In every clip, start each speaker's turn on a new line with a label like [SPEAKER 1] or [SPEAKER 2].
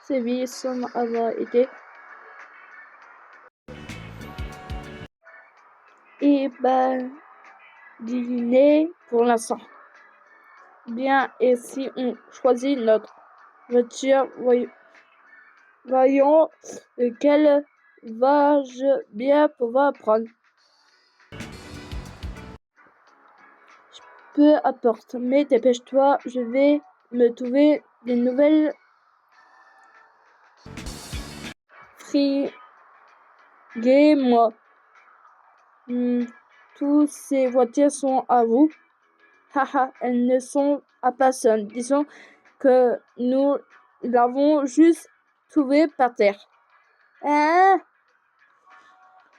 [SPEAKER 1] Ces vies semblent avoir été abandonnées pour l'instant. Bien, et si on choisit notre voiture, voyons lequel va-je bien pouvoir prendre. Peu importe, mais dépêche-toi, je vais me trouver des nouvelles friguez-moi. Toutes ces voitures sont à vous. Haha, elles ne sont à personne. Disons que nous l'avons juste trouvée par terre. Hein?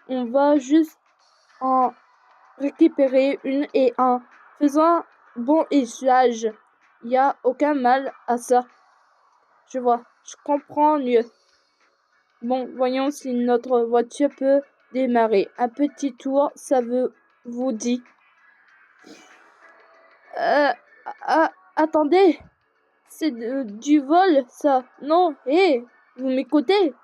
[SPEAKER 1] On va juste en récupérer une et en faisant bon usage. Il n'y a aucun mal à ça. Je vois, je comprends mieux. Bon, voyons si notre voiture peut démarrer. Un petit tour, ça vous dit. Attendez, c'est du vol, ça. Non, hé, vous m'écoutez?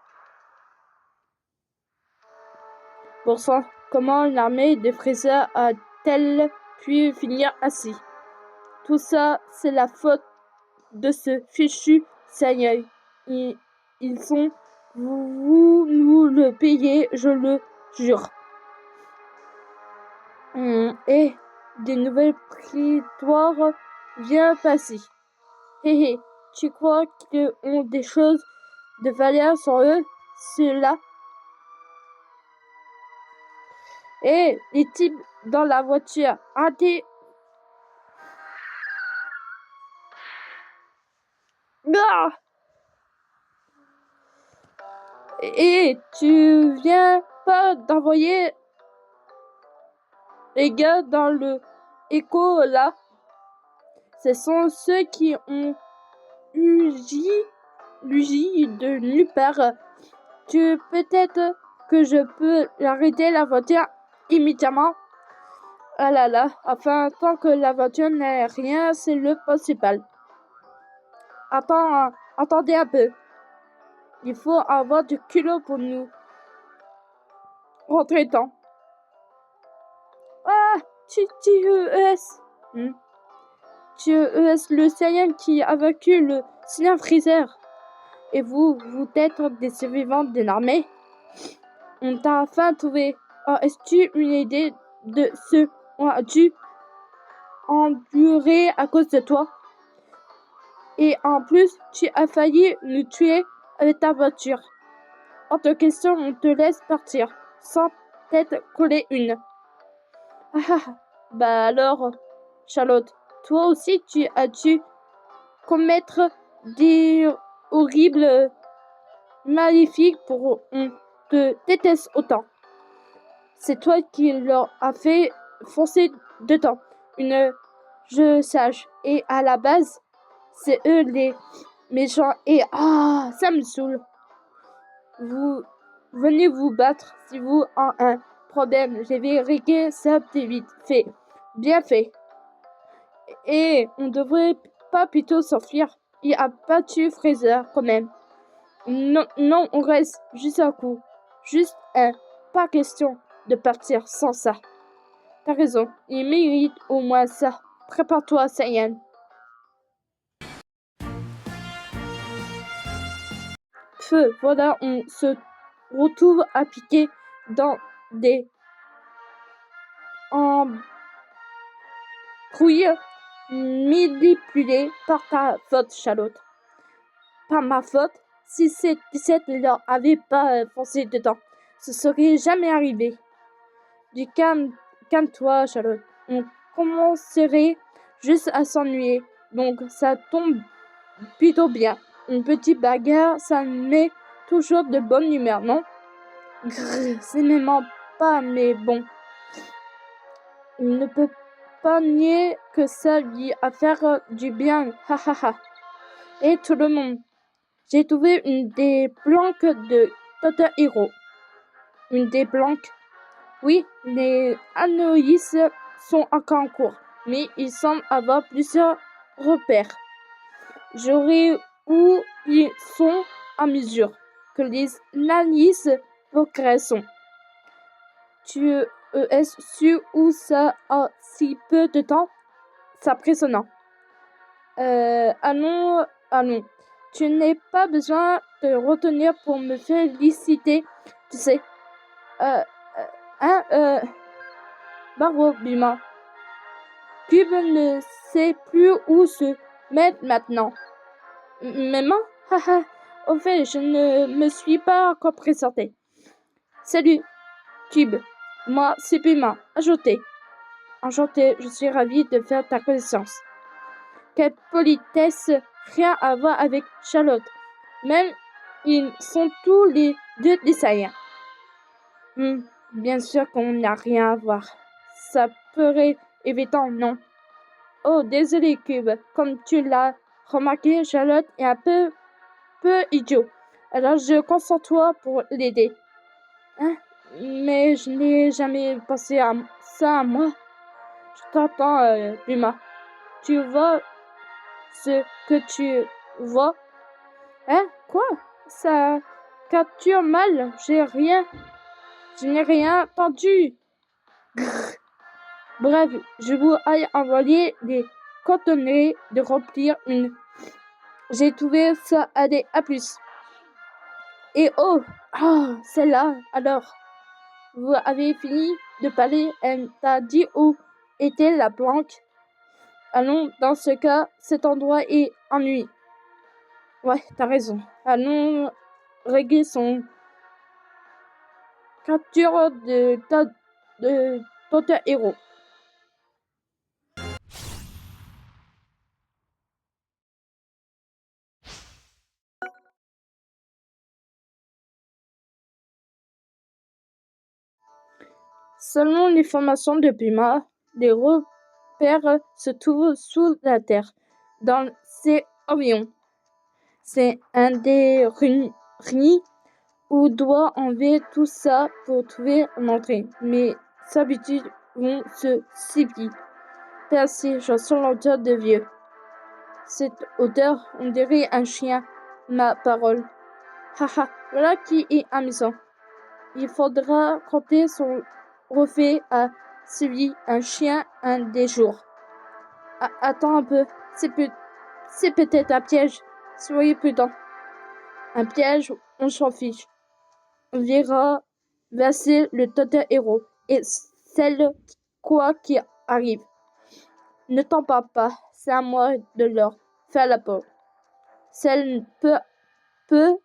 [SPEAKER 1] Bon sang, comment l'armée des fraiseurs a-t-elle pu finir ainsi? Tout ça, c'est la faute de ce fichu Seigneur. Ils sont... Vous nous le payez, je le jure. Et des nouvelles prétoires viennent passer. Hé hé, tu crois qu'ils ont des choses de valeur sur eux, ceux-là? Et les types dans la voiture, Ah! Et tu viens pas d'envoyer les gars dans le écho là? Ce sont ceux qui ont agi de nulle part. Peut-être que je peux arrêter la voiture immédiatement. Ah là là, enfin, tant que la voiture n'est rien, c'est le principal. Attendez un peu. Il faut avoir du culot pour nous rentrer dedans. Ah, TES. TES, le Saiyan qui a vaincu le Saiyan Freezer. Et vous êtes des survivants d'une armée. On t'a enfin trouvé. Est-ce une idée de ce qu'on a dû endurer à cause de toi? Et en plus, tu as failli nous tuer avec ta voiture. Hors de question, on te laisse partir, sans t'être collé une. Bah alors, Charlotte, toi aussi tu as dû commettre des horribles maléfiques pour on te déteste autant. C'est toi qui leur a fait foncer dedans. Je sage. Et à la base, c'est eux les méchants. Et ça me saoule. Vous venez vous battre si vous en un problème. Je vais régler ça plus vite. Fait. Bien fait. Et on devrait pas plutôt s'enfuir. Il a battu Fraser quand même. Non, on reste juste un coup. Juste un. Pas question de partir sans ça. T'as raison, il mérite au moins ça. Prépare-toi, Saiyan. Feu, voilà, on se retrouve à piquer dans des embrouilles manipulées par ta faute, Charlotte. Pas ma faute. Si ces 17 ne leur avaient pas foncé dedans, ce serait jamais arrivé. Du calme-toi, Charlotte. On commencerait juste à s'ennuyer. Donc ça tombe plutôt bien. Une petite bagarre, ça met toujours de bonne humeur, non? Grrr, c'est même pas, mais bon. Il ne peut pas nier que ça lui a fait du bien. Ha ha ha. Et tout le monde. J'ai trouvé une des planques de Total Hero. Une des planques? Oui, les analyses sont encore en cours, mais il semble avoir plusieurs repères. J'aurai où ils sont à mesure que les analyses progressent. Tu es sûr où ça a si peu de temps? C'est impressionnant. Allons, allons. Tu n'as pas besoin de retenir pour me féliciter, tu sais. Euh, hein, bravo, Bima. Cube ne sait plus où se mettre maintenant. Maman? Haha. Au fait, je ne me suis pas encore présentée. Salut, Cube. Moi, c'est Bima. Enchanté, je suis ravie de faire ta connaissance. Quelle politesse, rien à voir avec Charlotte. Même, ils sont tous les deux des saïens. Bien sûr qu'on n'a rien à voir. Ça paraît évident, non? Oh, désolé, Cube. Comme tu l'as remarqué, Charlotte est un peu idiot. Alors je compte sur toi pour l'aider. Hein? Mais je n'ai jamais pensé à ça à moi. Je t'entends, Buma. Tu vois ce que tu vois? Hein? Quoi? Ça capture mal. Je n'ai rien entendu. Grrr. Bref, je vous ai envoyé des coordonnées de remplir une. J'ai trouvé ça. Allez, à plus. Et oh, celle-là, alors. Vous avez fini de parler, elle t'a dit où était la planque. Allons, dans ce cas, cet endroit est ennuyeux. Ouais, t'as raison. Allons régler son capture de ton héros. Selon les formations de Puma, les repères se trouvent sous la terre, dans ces avions. C'est un des ruines où doit enlever tout ça pour trouver une entrée. Mes habitudes vont se suivre. Merci, je sens l'odeur de vieux. Cette odeur, on dirait un chien, ma parole. Haha, voilà qui est amusant. Il faudra compter son refait à celui un chien un des jours. Attends un peu, c'est peut-être un piège. Soyez prudent. Un piège, on s'en fiche. On verra verser le total héros et celle quoi qu'il arrive. Ne t'en parle pas, c'est à moi de leur faire la peau. Celle peut,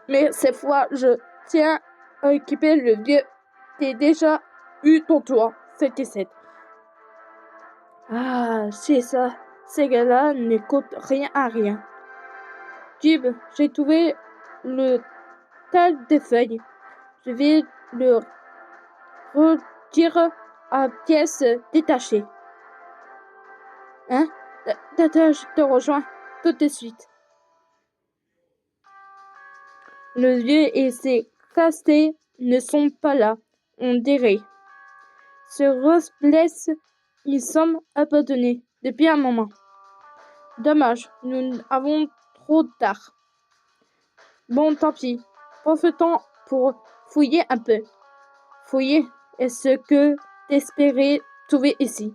[SPEAKER 1] mais cette fois, je tiens à équiper le vieux. T'as déjà eu ton tour, c'était 7. Ah, c'est ça. Ces gars-là ne coûtent rien à rien. Cube, j'ai trouvé le tas de feuilles. Je vais le redire à pièces détachées. Hein? D'accord, je te rejoins tout de suite. Le vieux et ses castés ne sont pas là, on dirait. Ce Rose blesse, ils sont abandonnés depuis un moment. Dommage, nous avons trop tard. Bon, tant pis. Profitons pour fouiller un peu. Fouiller est ce que t'espérais trouver ici.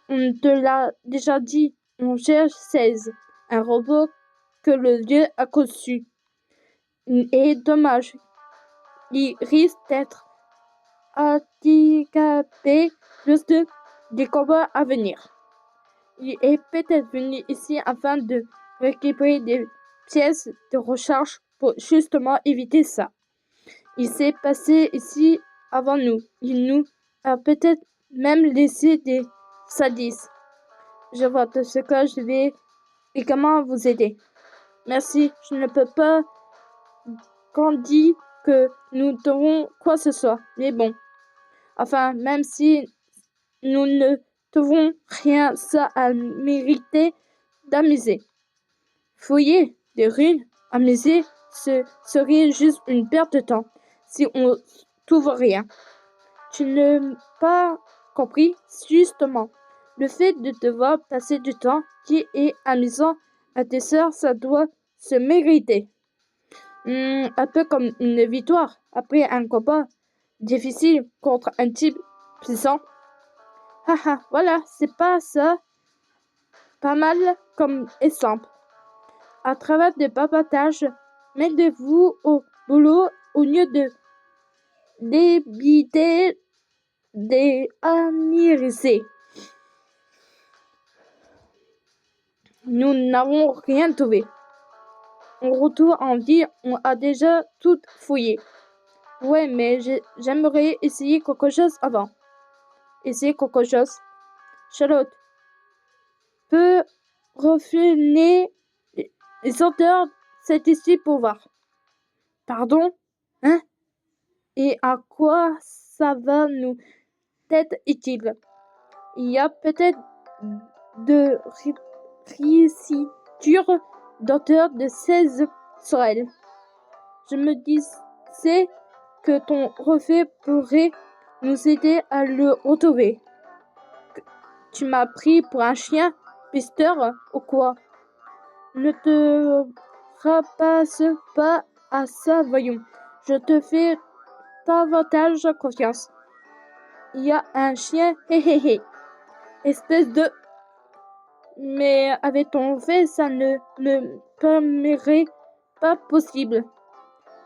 [SPEAKER 1] On te l'a déjà dit, on cherche 16, un robot que le vieux a conçu. Et dommage, il risque d'être handicapé juste des combats à venir. Il est peut-être venu ici afin de récupérer des pièces de recharge pour justement éviter ça. Il s'est passé ici avant nous. Il nous a peut-être même laissé des sadices. Je vois de ce que je vais et comment vous aider. Merci, je ne peux pas qu'on dit que nous devons quoi que ce soit. Mais bon. Enfin, même si nous ne devons rien, ça a mérité d'amuser. Fouiller des ruines, amuser, ce serait juste une perte de temps si on trouve rien. Tu n'as pas compris, justement. Le fait de devoir passer du temps qui est amusant à tes sœurs, ça doit se mériter. Un peu comme une victoire après un combat difficile contre un type puissant. Haha, voilà, c'est pas ça. Pas mal comme exemple. À travers des papotages, mettez-vous au boulot au lieu de débiter des amirissés. Nous n'avons rien trouvé. On retourne en vie, on a déjà tout fouillé. Ouais, mais j'aimerais essayer quelque chose avant. Essayer quelque chose. Charlotte peut refiner les odeurs c'est ici pour voir. Pardon? Hein? Et à quoi ça va nous être utile? Il y a peut-être de récitures d'auteur de 16 sur elle. Je me disais que ton reflet pourrait nous aider à le retrouver. Tu m'as pris pour un chien pisteur ou quoi? Ne te rapace pas à ça, voyons. Je te fais davantage confiance. Il y a un chien, hé hé hé. Espèce de... Mais avec ton fait, ça ne me paraît pas possible.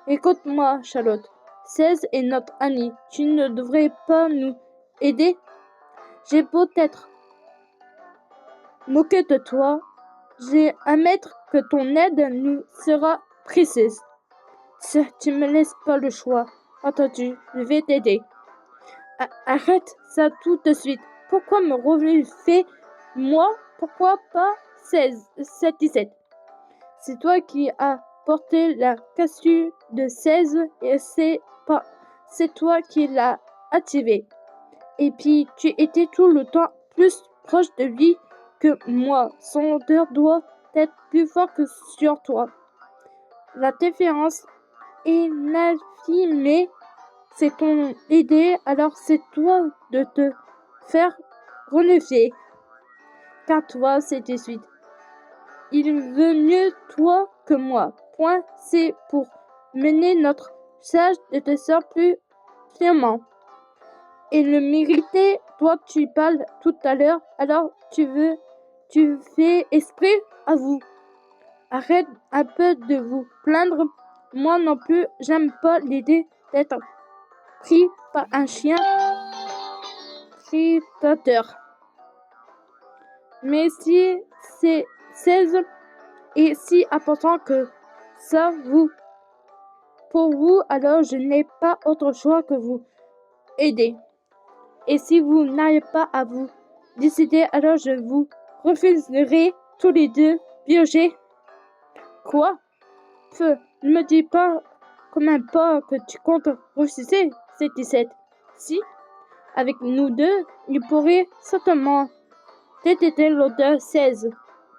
[SPEAKER 1] Écoute-moi, Charlotte. 16 est notre ami. Tu ne devrais pas nous aider? J'ai peut-être moqué de toi. J'ai à mettre que ton aide nous sera précieuse. Tu me laisses pas le choix. Entendu, je vais t'aider. Arrête ça tout de suite. Pourquoi me refais moi? Pourquoi pas 17? C'est toi qui as porté la cassure de 16 et c'est toi qui l'as activé. Et puis tu étais tout le temps plus proche de lui que moi. Son odeur doit être plus fort que sur toi. La différence est infime. C'est ton idée, alors c'est toi de te faire renouveler. Car toi, c'est de suite. Il veut mieux toi que moi. Point, c'est pour mener notre sage de te sœur plus fièrement. Et le mériter, toi tu parles tout à l'heure, alors tu fais esprit à vous. Arrête un peu de vous plaindre. Moi non plus, j'aime pas l'idée d'être pris par un chien prédateur. Mais si c'est 16 et si important que ça pour vous, alors je n'ai pas autre choix que vous aider. Et si vous n'arrivez pas à vous décider, alors je vous refuserai tous les deux, Virgé. Quoi? Ne me dis pas quand même pas que tu comptes refuser ces 17. Si, avec nous deux, il pourrait certainement détecter l'odeur 16.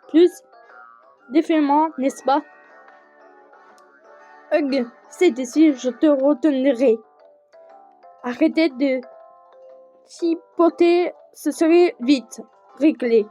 [SPEAKER 1] Plus définitivement, n'est-ce pas? Hug, c'est ici, je te retennerai. Arrêtez de chipoter, ce serait vite réglé.